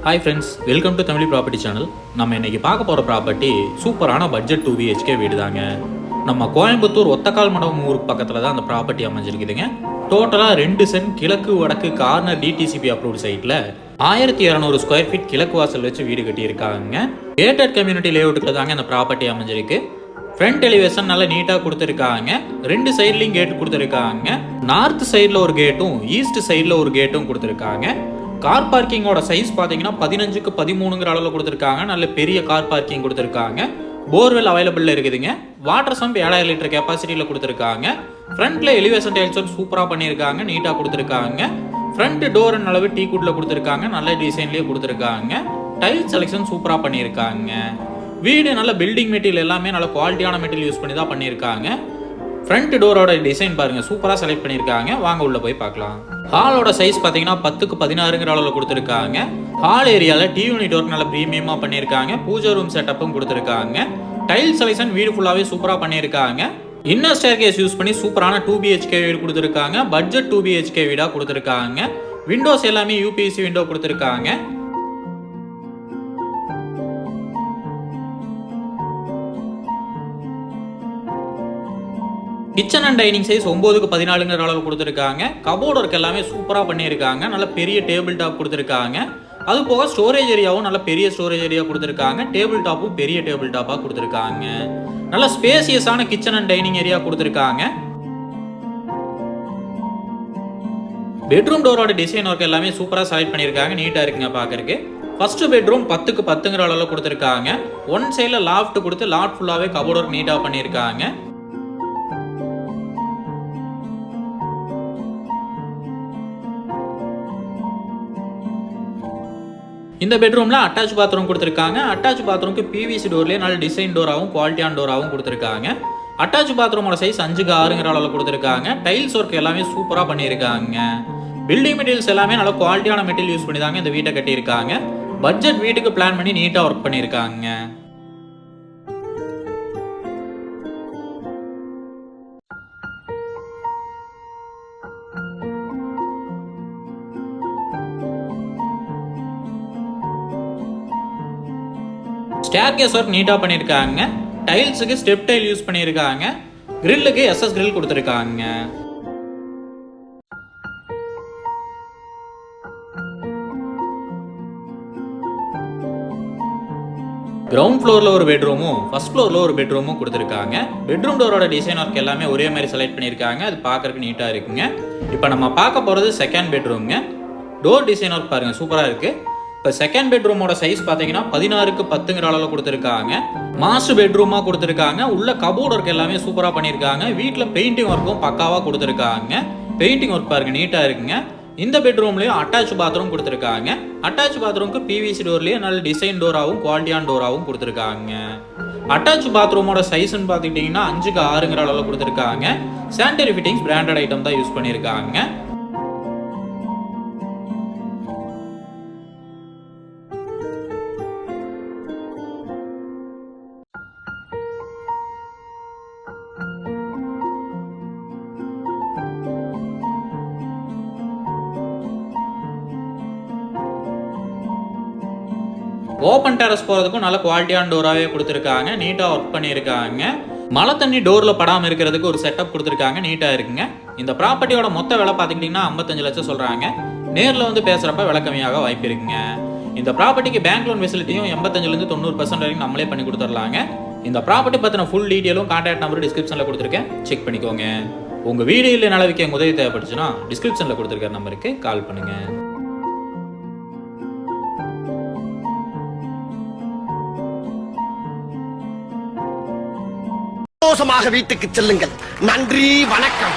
Hi friends, welcome to Tamil Property Channel. நம்ம இன்னைக்கு பார்க்க போற ப்ராப்பர்ட்டி சூப்பரான பட்ஜெட் 2 BHK வீடு தாங்க. நம்ம கோயம்புத்தூர் ஒத்தக்கால் மண்டபம் ஊருக்கு பக்கத்துல தான் அந்த ப்ராப்பர்ட்டி அமைஞ்சிருக்குதுங்க. டோட்டலா 2 சென்ட் கிழக்கு வடக்கு கார்னர் DTCP அப்ரூவ்ட் சைட்ல 1200 ஸ்கொயர் ஃபீட் கிழக்கு வாசல் வச்சு வீடு கட்டி இருக்காங்க. கேட்டட் கம்யூனிட்டி லேஅவுட்ல தாங்க அந்த ப்ராப்பர்ட்டி அமைஞ்சிருக்கு. ஃப்ரண்ட் எலிவேஷன் நல்லா நீட்டா கொடுத்துருக்காங்க. 2 சைட்லயும் கேட் கொடுத்துருக்காங்க. நார்த் சைட்ல ஒரு கேட்டும் ஈஸ்ட் சைட்ல ஒரு கேட்டும் கொடுத்துருக்காங்க. கார் பார்க்கிங்கோட சைஸ் பார்த்தீங்கன்னா 15க்கு 13ங்கிற அளவில் கொடுத்துருக்காங்க. நல்ல பெரிய கார் பார்க்கிங் கொடுத்துருக்காங்க. போர்வெல் அவைலபிளில் இருக்குதுங்க. வாட்டர் சம்ப் 7000 லிட்டர் கெப்பாசிட்டியில் கொடுத்துருக்காங்க. ஃப்ரண்ட்ல எலிவேஷன் டைல்ஸ் வந்து சூப்பராக பண்ணியிருக்காங்க, நீட்டாக கொடுத்துருக்காங்க. ஃப்ரண்ட் டோர் அளவு டீ குட்ல கொடுத்துருக்காங்க, நல்ல டிசைன்லேயே கொடுத்துருக்காங்க. டைல் செலெக்ஷன் சூப்பராக பண்ணியிருக்காங்க. வீடு நல்ல பில்டிங் மெட்டீரியல் எல்லாமே நல்ல குவாலிட்டியான மெட்டீரியல் யூஸ் பண்ணி தான் பண்ணியிருக்காங்க. ஃப்ரண்ட் டோரோட டிசைன் பாருங்க, சூப்பராக செலக்ட் பண்ணியிருக்காங்க. வாங்க உள்ள போய் பார்க்கலாம். ஹாலோட சைஸ் பார்த்தீங்கன்னா 10க்கு 16ங்கிற அளவில் கொடுத்துருக்காங்க. ஹால் ஏரியாவில் டிவி யூனிட் ஒர்க் நல்ல ப்ரீமியமாக பண்ணியிருக்காங்க. பூஜை ரூம் செட்டப்பும் கொடுத்துருக்காங்க. டைல் செலெக்ஷன் வீடு ஃபுல்லாகவே சூப்பராக பண்ணியிருக்காங்க. இன்னர் ஸ்டேர்கேஸ் யூஸ் பண்ணி சூப்பரான 2 BHK வீடு கொடுத்துருக்காங்க. பட்ஜெட் 2 BHK வீடாக கொடுத்துருக்காங்க. விண்டோஸ் எல்லாமே UPVC விண்டோ கொடுத்துருக்காங்க. கிச்சன் அண்ட் டைனிங் சைஸ் 9க்கு 14ங்கிற அளவு கொடுத்துருக்காங்க. கபோர்ட் ஒர்க் எல்லாமே சூப்பராக பண்ணியிருக்காங்க. நல்ல பெரிய டேபிள் டாப் கொடுத்துருக்காங்க. அது போக ஸ்டோரேஜ் ஏரியாவும் நல்ல பெரிய ஸ்டோரேஜ் ஏரியா கொடுத்துருக்காங்க. டேபிள் டாப்பும் பெரிய டேபிள் டாப்பாக கொடுத்துருக்காங்க. நல்ல ஸ்பேசியஸான கிச்சன் அண்ட் டைனிங் ஏரியா கொடுத்துருக்காங்க. பெட்ரூம் டோரோட டிசைன் ஒர்க் எல்லாமே சூப்பராக செலக்ட் பண்ணியிருக்காங்க. நீட்டாக இருக்குங்க பார்க்கறதுக்கு. ஃபர்ஸ்ட் பெட்ரூம் 10க்கு 10ங்கிற அளவில் கொடுத்துருக்காங்க. ஒன் சைடில் லாஃப்ட் கொடுத்து லாஃப்ட் ஃபுல்லாகவே கபோர்ட் ஒர்க் நீட்டாக பண்ணியிருக்காங்க. இந்த பெட்ரூம்ல அட்டாச் பாத்ரூம் கொடுத்துருக்காங்க. அட்டாச் பாத்ரூம்க்கு PVC டோர்லேயே நல்ல டிசைன் டோராகவும் குவாலிட்டியான டோராகவும் கொடுத்துருக்காங்க. அட்டாச் பாத்ரூமோட சைஸ் 5க்கு 6ங்கிற அளவில் கொடுத்துருக்காங்க. டைல்ஸ் ஒர்க் எல்லாமே சூப்பராக பண்ணியிருக்காங்க. பில்டிங் மெட்டீரியல்ஸ் எல்லாமே நல்ல குவாலிட்டியான மெட்டீரியல் யூஸ் பண்ணி தாங்க இந்த வீட்டை கட்டியிருக்காங்க. பட்ஜெட் வீட்டுக்கு பிளான் பண்ணி நீட்டாக ஒர்க் பண்ணியிருக்காங்க. ஸ்டேர்கேஸ் ஒர்க் நீட்டாக பண்ணியிருக்காங்க. டைல்ஸுக்கு ஸ்டெப் டைல் யூஸ் பண்ணியிருக்காங்க. கிரில்லுக்கு SS கிரில் கொடுத்துருக்காங்க. கிரவுண்ட் ஃப்ளோரில் ஒரு பெட்ரூமும் ஃபர்ஸ்ட் ஃப்ளோரில் ஒரு பெட்ரூமும் கொடுத்துருக்காங்க. பெட்ரூம் டோரோட டிசைன் ஒர்க் எல்லாமே ஒரே மாதிரி செலக்ட் பண்ணியிருக்காங்க. அது பார்க்கறதுக்கு நீட்டாக இருக்குங்க. இப்போ நம்ம பார்க்க போகிறது செகண்ட் பெட்ரூம்ங்க. டோர் டிசைன் ஒர்க் பாருங்கள், சூப்பராக இருக்குது. இப்போ செகண்ட் பெட்ரூமோட சைஸ் பார்த்தீங்கன்னா 16க்கு 10ங்கிற அளவில் கொடுத்துருக்காங்க. மாஸ்டர் பெட்ரூமாக கொடுத்துருக்காங்க. உள்ள கபோர்ட் ஒர்க் எல்லாமே சூப்பராக பண்ணியிருக்காங்க. வீட்டில் பெயிண்டிங் ஒர்க்கும் பக்காவாக கொடுத்துருக்காங்க. பெயிண்டிங் ஒர்க் பாருங்க, நீட்டாக இருக்குங்க. இந்த பெட்ரூம்லேயும் அட்டாச் பாத்ரூம் கொடுத்துருக்காங்க. அட்டாச் பாத்ரூம்க்கு PVC டோர்லேயே நல்ல டிசைன் டோராகவும் குவாலிட்டியான டோராகவும் கொடுத்துருக்காங்க. அட்டாச் பாத்ரூமோட சைஸ்ன்னு பார்த்துக்கிட்டிங்கன்னா 5க்கு 6ங்கிற அளவில் கொடுத்துருக்காங்க. சானிட்டரி ஃபிட்டிங்ஸ் பிராண்டட் ஐட்டம் தான் யூஸ் பண்ணியிருக்காங்க. ஓப்பன் டெரஸ் போகிறதுக்கும் நல்ல குவாலிட்டியான டோராகவே கொடுத்துருக்காங்க. நீட்டாக ஒர்க் பண்ணியிருக்காங்க. மழை தண்ணி டோரில் படாமல் இருக்கிறதுக்கு ஒரு செட்டப் கொடுத்துருக்காங்க. நீட்டாக இருக்குங்க. இந்த ப்ராப்பர்ட்டியோட மொத்த விலை பார்த்துக்கிட்டிங்கன்னா 55 லட்சம் சொல்கிறாங்க. நேரில் வந்து பேசுகிறப்ப விலை கம்மியாக வாய்ப்பு இருக்குங்க. இந்த ப்ராப்பர்ட்டிக்கு பேங்க் லோன் ஃபெசிலிட்டியும் 85லேருந்து 90% வரைக்கும் நம்மளே பண்ணி கொடுத்துடலாங்க. இந்த ப்ராப்பர்ட்டி பற்றின ஃபுல் டீட்டெயிலும் கான்டாக்ட் நம்பர் டிஸ்கிரிப்ஷனில் கொடுத்துருக்கேன், செக் பண்ணிக்கோங்க. உங்கள் வீடு இல்லை நிலவிக்க உதவி தேவைப்பட்டுச்சுன்னா டிஸ்கிரிப்ஷனில் கொடுத்துருக்கிற நம்பருக்கு கால் பண்ணுங்கள். சந்தோஷமாக வீட்டுக்கு செல்லுங்கள். நன்றி, வணக்கம்.